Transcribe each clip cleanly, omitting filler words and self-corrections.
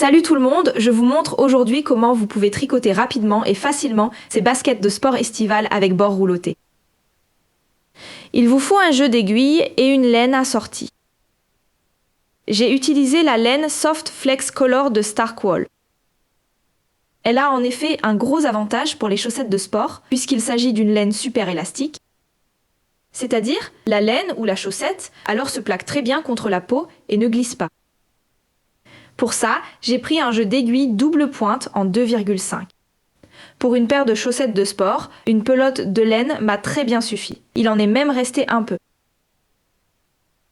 Salut tout le monde, je vous montre aujourd'hui comment vous pouvez tricoter rapidement et facilement ces baskets de sport estivales avec bords roulotés. Il vous faut un jeu d'aiguilles et une laine assortie. J'ai utilisé la laine Soft Flex Color de Starkwall. Elle a en effet un gros avantage pour les chaussettes de sport puisqu'il s'agit d'une laine super élastique. C'est-à-dire, la laine ou la chaussette alors se plaque très bien contre la peau et ne glisse pas. Pour ça, j'ai pris un jeu d'aiguilles double pointe en 2,5. Pour une paire de chaussettes de sport, une pelote de laine m'a très bien suffi. Il en est même resté un peu.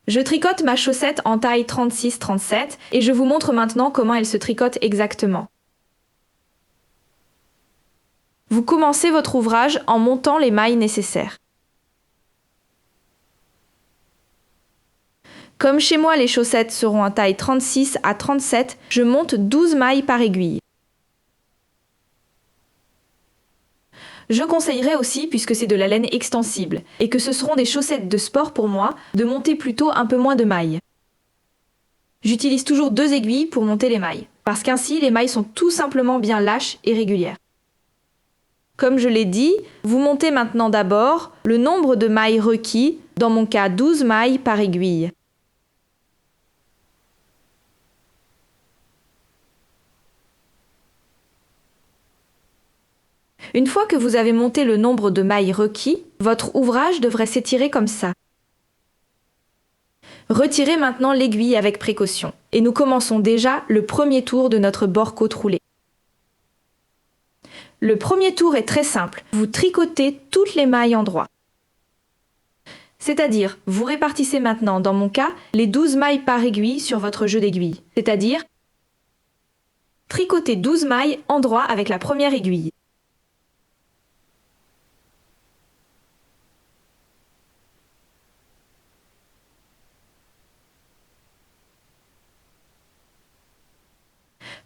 Je tricote ma chaussette en taille 36-37 et je vous montre maintenant comment elle se tricote exactement. Vous commencez votre ouvrage en montant les mailles nécessaires. Comme chez moi les chaussettes seront en taille 36 à 37, je monte 12 mailles par aiguille. Je conseillerais aussi, puisque c'est de la laine extensible, et que ce seront des chaussettes de sport pour moi, de monter plutôt un peu moins de mailles. J'utilise toujours 2 aiguilles pour monter les mailles, parce qu'ainsi les mailles sont tout simplement bien lâches et régulières. Comme je l'ai dit, vous montez maintenant d'abord le nombre de mailles requis, dans mon cas 12 mailles par aiguille. Une fois que vous avez monté le nombre de mailles requis, votre ouvrage devrait s'étirer comme ça. Retirez maintenant l'aiguille avec précaution et nous commençons déjà le premier tour de notre bord côte roulé. Le premier tour est très simple, vous tricotez toutes les mailles en droit. C'est-à-dire, vous répartissez maintenant, dans mon cas, les 12 mailles par aiguille sur votre jeu d'aiguilles. C'est-à-dire, tricotez 12 mailles en droit avec la première aiguille.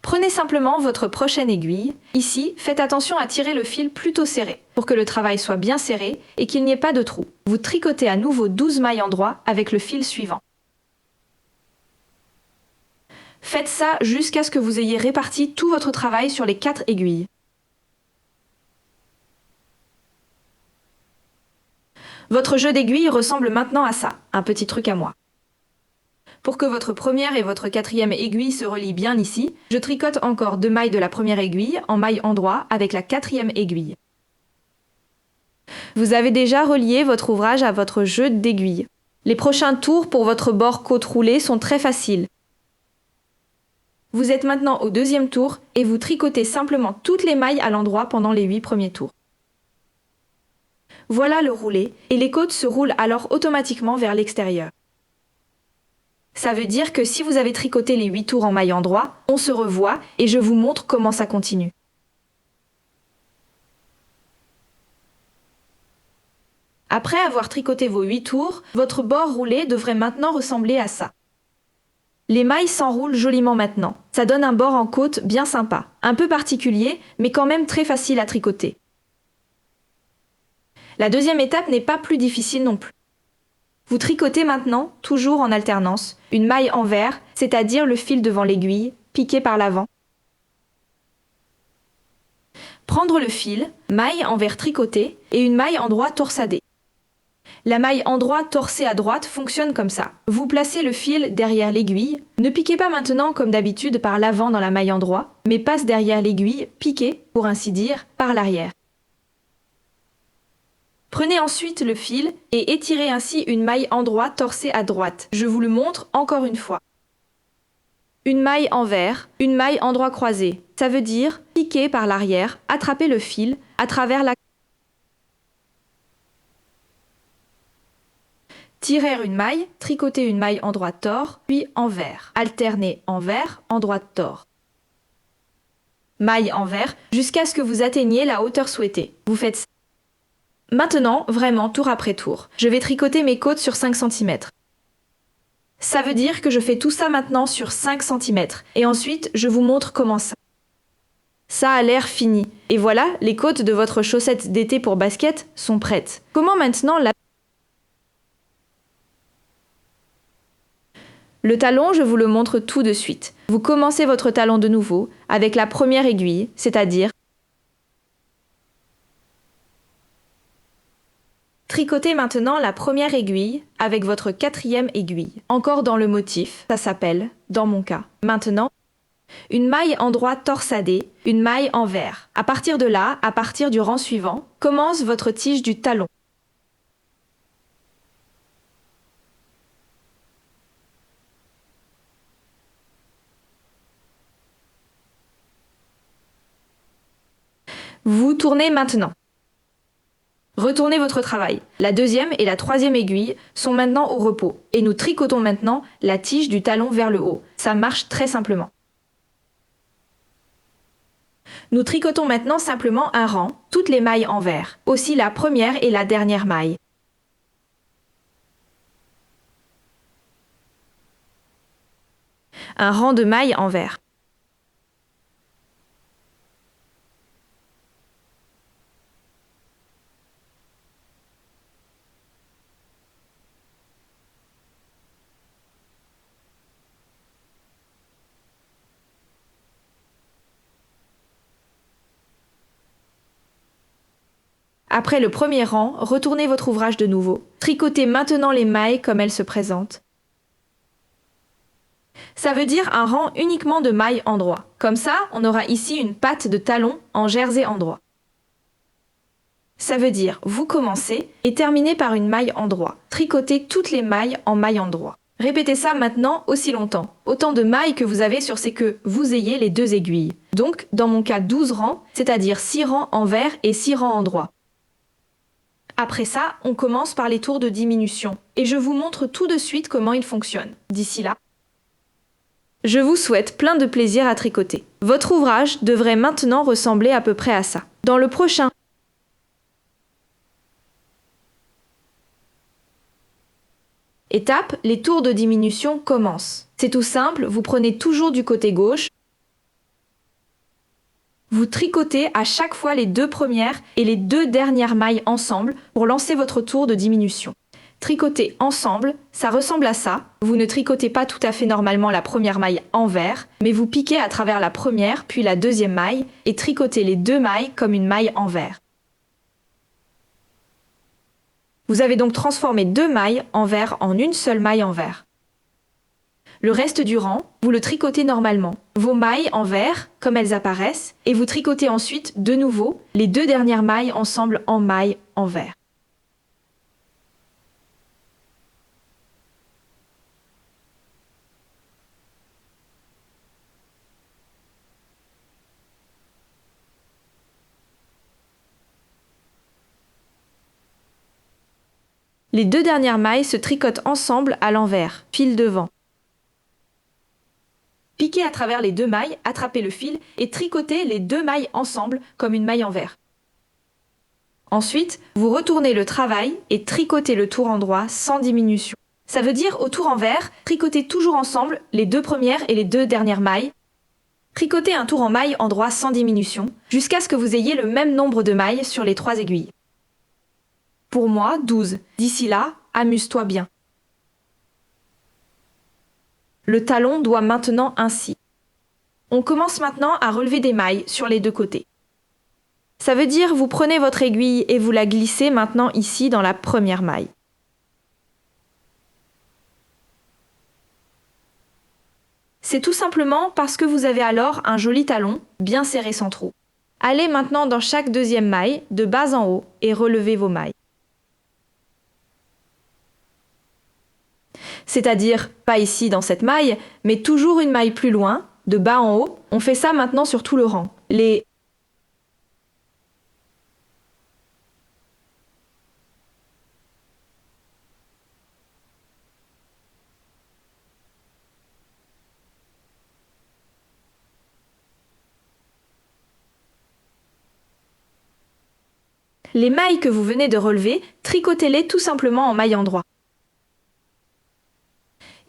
Prenez simplement votre prochaine aiguille. Ici, faites attention à tirer le fil plutôt serré, pour que le travail soit bien serré et qu'il n'y ait pas de trou. Vous tricotez à nouveau 12 mailles en droit avec le fil suivant. Faites ça jusqu'à ce que vous ayez réparti tout votre travail sur les 4 aiguilles. Votre jeu d'aiguilles ressemble maintenant à ça, un petit truc à moi. Pour que votre première et votre quatrième aiguille se relient bien ici, je tricote encore 2 mailles de la première aiguille en maille en droit avec la quatrième aiguille. Vous avez déjà relié votre ouvrage à votre jeu d'aiguilles. Les prochains tours pour votre bord côte roulé sont très faciles. Vous êtes maintenant au deuxième tour et vous tricotez simplement toutes les mailles à l'endroit pendant les 8 premiers tours. Voilà le roulé et les côtes se roulent alors automatiquement vers l'extérieur. Ça veut dire que si vous avez tricoté les 8 tours en maille en droit, on se revoit et je vous montre comment ça continue. Après avoir tricoté vos 8 tours, votre bord roulé devrait maintenant ressembler à ça. Les mailles s'enroulent joliment maintenant. Ça donne un bord en côte bien sympa, un peu particulier, mais quand même très facile à tricoter. La deuxième étape n'est pas plus difficile non plus. Vous tricotez maintenant, toujours en alternance, une maille envers, c'est-à-dire le fil devant l'aiguille, piqué par l'avant. Prendre le fil, maille envers tricotée et une maille en droit torsadée. La maille en droit torsée à droite fonctionne comme ça. Vous placez le fil derrière l'aiguille. Ne piquez pas maintenant comme d'habitude par l'avant dans la maille en droit, mais passe derrière l'aiguille, piqué, pour ainsi dire, par l'arrière. Prenez ensuite le fil et étirez ainsi une maille en droit torsée à droite. Je vous le montre encore une fois. Une maille envers, une maille en droit croisé. Ça veut dire piquer par l'arrière, attraper le fil à travers la... Tirer une maille, tricoter une maille en droit tord, puis envers. Alterner envers, en droit tord. Maille envers, jusqu'à ce que vous atteigniez la hauteur souhaitée. Vous faites ça. Maintenant, vraiment, tour après tour, je vais tricoter mes côtes sur 5 cm. Ça veut dire que je fais tout ça maintenant sur 5 cm. Et ensuite, je vous montre comment ça. Ça a l'air fini. Et voilà, les côtes de votre chaussette d'été pour basket sont prêtes. Comment maintenant la... Le talon, je vous le montre tout de suite. Vous commencez votre talon de nouveau avec la première aiguille, c'est-à-dire tricotez maintenant la première aiguille avec votre quatrième aiguille. Encore dans le motif, ça s'appelle, dans mon cas, maintenant, une maille endroit torsadée, une maille envers. À partir de là, à partir du rang suivant, commence votre tige du talon. Vous tournez maintenant. Retournez votre travail. La deuxième et la troisième aiguille sont maintenant au repos. Et nous tricotons maintenant la tige du talon vers le haut. Ça marche très simplement. Nous tricotons maintenant simplement un rang, toutes les mailles envers. Aussi la première et la dernière maille. Un rang de mailles envers. Après le premier rang, retournez votre ouvrage de nouveau. Tricotez maintenant les mailles comme elles se présentent. Ça veut dire un rang uniquement de mailles endroit. Comme ça, on aura ici une patte de talon en jersey endroit. Ça veut dire vous commencez et terminez par une maille endroit. Tricotez toutes les mailles en maille endroit. Répétez ça maintenant aussi longtemps. Autant de mailles que vous avez sur ces queues, vous ayez les deux aiguilles. Donc, dans mon cas, 12 rangs, c'est-à-dire 6 rangs envers et 6 rangs endroit. Après ça, on commence par les tours de diminution. Et je vous montre tout de suite comment ils fonctionnent. D'ici là, je vous souhaite plein de plaisir à tricoter. Votre ouvrage devrait maintenant ressembler à peu près à ça. Dans le prochain étape, les tours de diminution commencent. C'est tout simple, vous prenez toujours du côté gauche. Vous tricotez à chaque fois les deux premières et les deux dernières mailles ensemble pour lancer votre tour de diminution. Tricoter ensemble, ça ressemble à ça. Vous ne tricotez pas tout à fait normalement la première maille envers, mais vous piquez à travers la première puis la deuxième maille et tricotez les deux mailles comme une maille envers. Vous avez donc transformé deux mailles envers en une seule maille envers. Le reste du rang, vous le tricotez normalement. Vos mailles envers, comme elles apparaissent, et vous tricotez ensuite, de nouveau, les deux dernières mailles ensemble en mailles envers. Les deux dernières mailles se tricotent ensemble à l'envers, fil devant. Piquez à travers les deux mailles, attrapez le fil et tricotez les deux mailles ensemble comme une maille envers. Ensuite, vous retournez le travail et tricotez le tour endroit sans diminution. Ça veut dire au tour envers, tricotez toujours ensemble les deux premières et les deux dernières mailles. Tricotez un tour en maille endroit sans diminution, jusqu'à ce que vous ayez le même nombre de mailles sur les trois aiguilles. Pour moi, 12. D'ici là, amuse-toi bien. Le talon doit maintenant ainsi. On commence maintenant à relever des mailles sur les deux côtés. Ça veut dire vous prenez votre aiguille et vous la glissez maintenant ici dans la première maille. C'est tout simplement parce que vous avez alors un joli talon, bien serré sans trou. Allez maintenant dans chaque deuxième maille, de bas en haut, et relevez vos mailles. C'est-à-dire, pas ici dans cette maille, mais toujours une maille plus loin, de bas en haut. On fait ça maintenant sur tout le rang. Les mailles que vous venez de relever, tricotez-les tout simplement en maille endroit.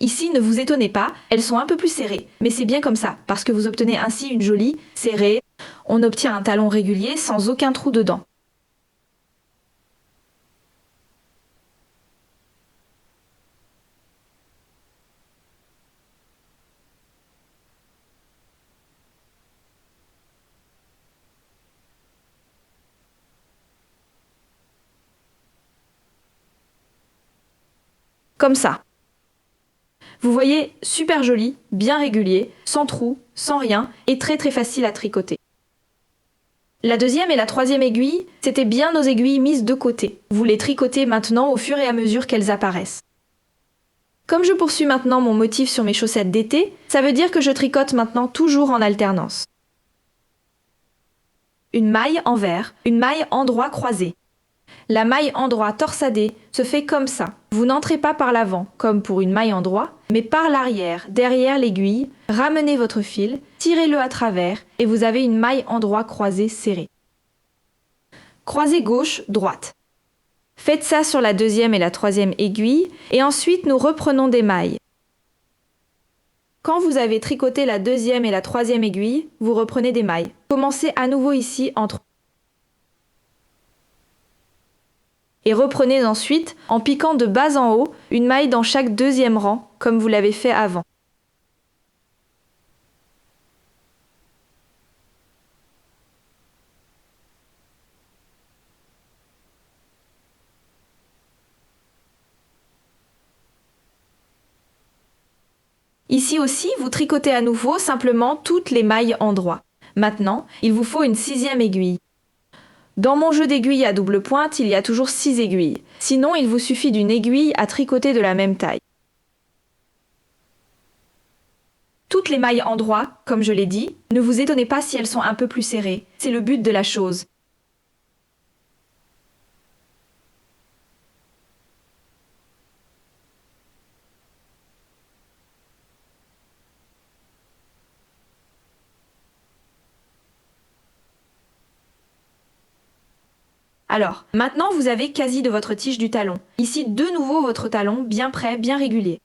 Ici, ne vous étonnez pas, elles sont un peu plus serrées, mais c'est bien comme ça, parce que vous obtenez ainsi une jolie serrée. On obtient un talon régulier sans aucun trou dedans. comme ça. Vous voyez, super joli, bien régulier, sans trou, sans rien, et très très facile à tricoter. La deuxième et la troisième aiguille, c'était bien nos aiguilles mises de côté. Vous les tricotez maintenant au fur et à mesure qu'elles apparaissent. Comme je poursuis maintenant mon motif sur mes chaussettes d'été, ça veut dire que je tricote maintenant toujours en alternance. Une maille envers, une maille endroit croisée. La maille endroit torsadée se fait comme ça. Vous n'entrez pas par l'avant, comme pour une maille endroit, mais par l'arrière, derrière l'aiguille, ramenez votre fil, tirez-le à travers et vous avez une maille endroit croisée serrée. Croisée gauche, droite. Faites ça sur la deuxième et la troisième aiguille et ensuite nous reprenons des mailles. Quand vous avez tricoté la deuxième et la troisième aiguille, vous reprenez des mailles. Commencez à nouveau ici entre et reprenez ensuite en piquant de bas en haut une maille dans chaque deuxième rang comme vous l'avez fait avant. Ici aussi, vous tricotez à nouveau simplement toutes les mailles endroit. Maintenant, il vous faut une sixième aiguille. Dans mon jeu d'aiguilles à double pointe, il y a toujours 6 aiguilles. Sinon, il vous suffit d'une aiguille à tricoter de la même taille. Toutes les mailles endroit, comme je l'ai dit, ne vous étonnez pas si elles sont un peu plus serrées. C'est le but de la chose. Alors, maintenant vous avez quasi de votre tige du talon. Ici, de nouveau votre talon, bien prêt, bien régulier.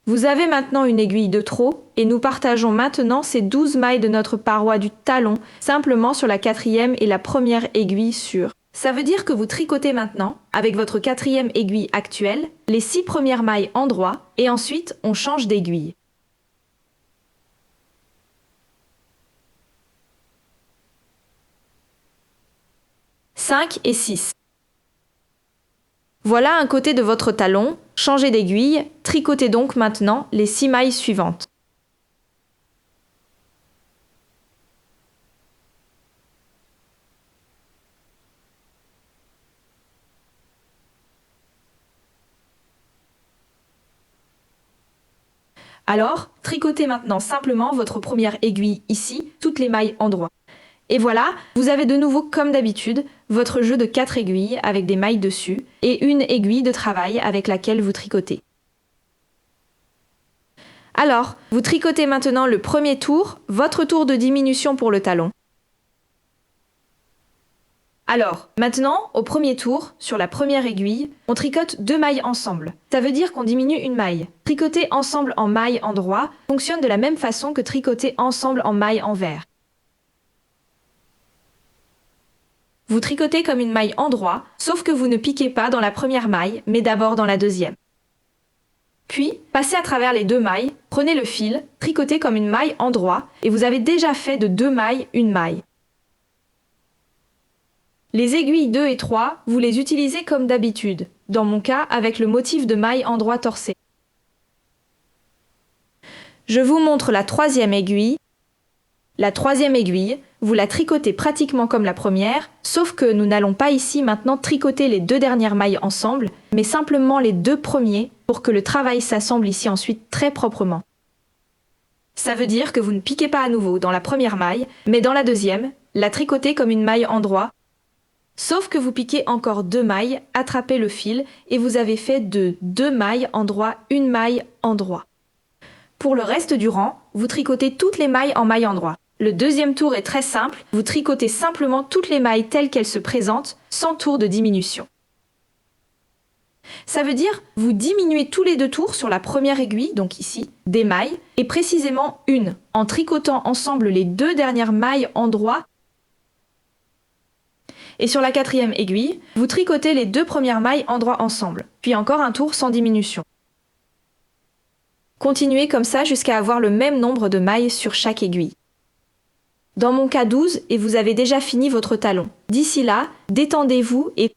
Vous avez maintenant une aiguille de trop et nous partageons maintenant ces 12 mailles de notre paroi du talon simplement sur la quatrième et la première aiguille sûre. Ça veut dire que vous tricotez maintenant, avec votre quatrième aiguille actuelle, les 6 premières mailles endroit et ensuite on change d'aiguille. « 5 et 6. Voilà un côté de votre talon, changez d'aiguille, tricotez donc maintenant les 6 mailles suivantes. Alors, tricotez maintenant simplement votre première aiguille ici, toutes les mailles endroit. Et voilà, vous avez de nouveau, comme d'habitude, votre jeu de 4 aiguilles avec des mailles dessus et une aiguille de travail avec laquelle vous tricotez. Alors, vous tricotez maintenant le premier tour, votre tour de diminution pour le talon. Alors, maintenant, au premier tour, sur la première aiguille, on tricote 2 mailles ensemble. Ça veut dire qu'on diminue une maille. Tricoter ensemble en maille endroit fonctionne de la même façon que tricoter ensemble en maille envers. Vous tricotez comme une maille endroit, sauf que vous ne piquez pas dans la première maille, mais d'abord dans la deuxième. Puis, passez à travers les 2 mailles, prenez le fil, tricotez comme une maille endroit, et vous avez déjà fait de 2 mailles une maille. Les aiguilles 2 et 3, vous les utilisez comme d'habitude, dans mon cas avec le motif de maille endroit torsé. Je vous montre la troisième aiguille. La troisième aiguille, vous la tricotez pratiquement comme la première, sauf que nous n'allons pas ici maintenant tricoter les 2 dernières mailles ensemble, mais simplement les 2 premiers pour que le travail s'assemble ici ensuite très proprement. Ça veut dire que vous ne piquez pas à nouveau dans la première maille, mais dans la deuxième, la tricotez comme une maille endroit, sauf que vous piquez encore 2 mailles, attrapez le fil et vous avez fait de 2 mailles endroit, une maille endroit. Pour le reste du rang, vous tricotez toutes les mailles en maille endroit. Le deuxième tour est très simple, vous tricotez simplement toutes les mailles telles qu'elles se présentent, sans tour de diminution. Ça veut dire, vous diminuez tous les 2 tours sur la première aiguille, donc ici, des mailles, et précisément une, en tricotant ensemble les 2 dernières mailles endroit. Et sur la quatrième aiguille, vous tricotez les 2 premières mailles endroit ensemble, puis encore un tour sans diminution. Continuez comme ça jusqu'à avoir le même nombre de mailles sur chaque aiguille. Dans mon cas 12, et vous avez déjà fini votre talon. D'ici là, détendez-vous et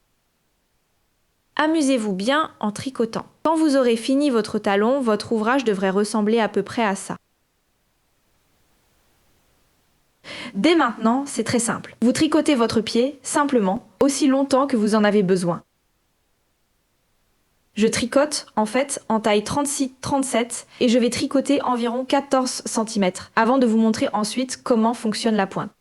amusez-vous bien en tricotant. Quand vous aurez fini votre talon, votre ouvrage devrait ressembler à peu près à ça. Dès maintenant, c'est très simple. Vous tricotez votre pied, simplement, aussi longtemps que vous en avez besoin. Je tricote, en fait, en taille 36-37 et je vais tricoter environ 14 cm avant de vous montrer ensuite comment fonctionne la pointe.